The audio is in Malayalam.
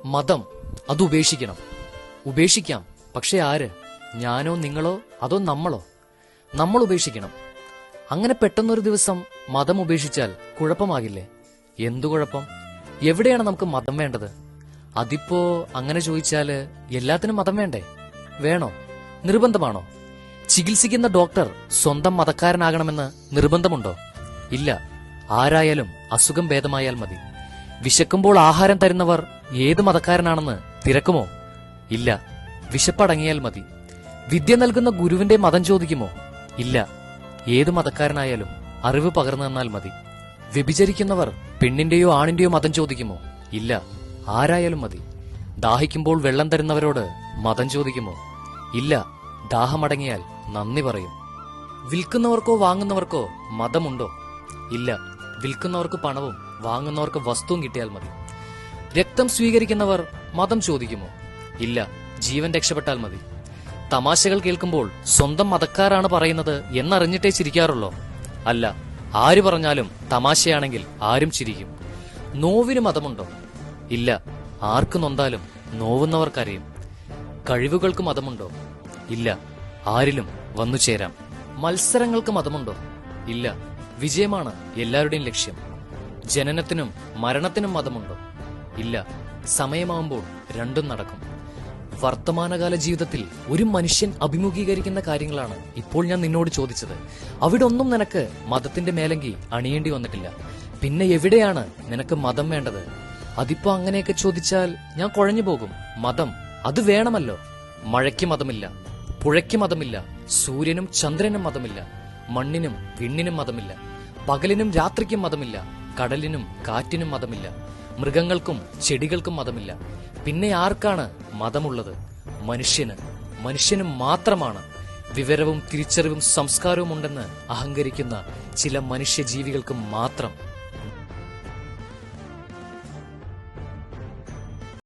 മതം അത് ഉപേക്ഷിക്കണം. ഉപേക്ഷിക്കാം, പക്ഷെ ആര്? ഞാനോ നിങ്ങളോ അതോ നമ്മളോ? നമ്മൾ ഉപേക്ഷിക്കണം. അങ്ങനെ പെട്ടെന്നൊരു ദിവസം മതം ഉപേക്ഷിച്ചാൽ കുഴപ്പമാകില്ലേ? എന്തു കുഴപ്പം? എവിടെയാണ് നമുക്ക് മതം വേണ്ടത്? അതിപ്പോ അങ്ങനെ ചോദിച്ചാല് എല്ലാത്തിനും മതം വേണ്ടേ? വേണോ? നിർബന്ധമാണോ? ചികിത്സിക്കുന്ന ഡോക്ടർ സ്വന്തം മതക്കാരനാകണമെന്ന് നിർബന്ധമുണ്ടോ? ഇല്ല. ആരായാലും അസുഖം ഭേദമായാൽ മതി. വിശക്കുമ്പോൾ ആഹാരം തരുന്നവർ ഏത് മതക്കാരനാണെന്ന് തിരക്കുമോ? ഇല്ല. വിശപ്പടങ്ങിയാൽ മതി. വിദ്യ നൽകുന്ന ഗുരുവിന്റെ മതം ചോദിക്കുമോ? ഇല്ല. ഏത് മതക്കാരനായാലും അറിവ് പകർന്നു തന്നാൽ മതി. വ്യഭിചരിക്കുന്നവർ പെണ്ണിന്റെയോ ആണിന്റെയോ മതം ചോദിക്കുമോ? ഇല്ല. ആരായാലും മതി. ദാഹിക്കുമ്പോൾ വെള്ളം തരുന്നവരോട് മതം ചോദിക്കുമോ? ഇല്ല. ദാഹമടങ്ങിയാൽ നന്ദി പറയും. വിൽക്കുന്നവർക്കോ വാങ്ങുന്നവർക്കോ മതമുണ്ടോ? ഇല്ല. വിൽക്കുന്നവർക്ക് പണവും വാങ്ങുന്നവർക്ക് വസ്തുവും കിട്ടിയാൽ മതി. രക്തം സ്വീകരിക്കുന്നവർ മതം ചോദിക്കുമോ? ഇല്ല. ജീവൻ രക്ഷപ്പെട്ടാൽ മതി. തമാശകൾ കേൾക്കുമ്പോൾ സ്വന്തം മതക്കാരാണ് പറയുന്നത് എന്നറിഞ്ഞിട്ടേ ചിരിക്കാറുള്ളോ? അല്ല. ആര് പറഞ്ഞാലും തമാശയാണെങ്കിൽ ആരും ചിരിക്കും. നോവിന് മതമുണ്ടോ? ഇല്ല. ആർക്ക് നൊന്താലും നോവുന്നവർക്കറിയും. കഴിവുകൾക്ക് മതമുണ്ടോ? ഇല്ല. ആരിലും വന്നു ചേരാം. മത്സരങ്ങൾക്ക് മതമുണ്ടോ? ഇല്ല. വിജയമാണ് എല്ലാവരുടെയും ലക്ഷ്യം. ജനനത്തിനും മരണത്തിനും മതമുണ്ടോ? ഇല്ല. സമയമാകുമ്പോൾ രണ്ടും നടക്കും. വർത്തമാനകാല ജീവിതത്തിൽ ഒരു മനുഷ്യൻ അഭിമുഖീകരിക്കുന്ന കാര്യങ്ങളാണ് ഇപ്പോൾ ഞാൻ നിന്നോട് ചോദിച്ചത്. അവിടെ ഒന്നും നിനക്ക് മതത്തിന്റെ മേലങ്കി അണിയേണ്ടി വന്നിട്ടില്ല. പിന്നെ എവിടെയാണ് നിനക്ക് മതം വേണ്ടത്? അതിപ്പോ അങ്ങനെയൊക്കെ ചോദിച്ചാൽ ഞാൻ കുഴഞ്ഞു പോകും. മതം അത് വേണമല്ലോ. മഴയ്ക്ക് മതമില്ല, പുഴയ്ക്ക് മതമില്ല, സൂര്യനും ചന്ദ്രനും മതമില്ല, മണ്ണിനും വിണ്ണിനും മതമില്ല, പകലിനും രാത്രിക്കും മതമില്ല, കടലിനും കാറ്റിനും മതമില്ല, മൃഗങ്ങൾക്കും ചെടികൾക്കും മതമില്ല. പിന്നെ ആർക്കാണ് മതമുള്ളത്? മനുഷ്യന് മാത്രമാണ്. വിവരവും തിരിച്ചറിവും സംസ്കാരവും ഉണ്ടെന്ന് അഹങ്കരിക്കുന്ന ചില മനുഷ്യജീവികൾക്ക് മാത്രം.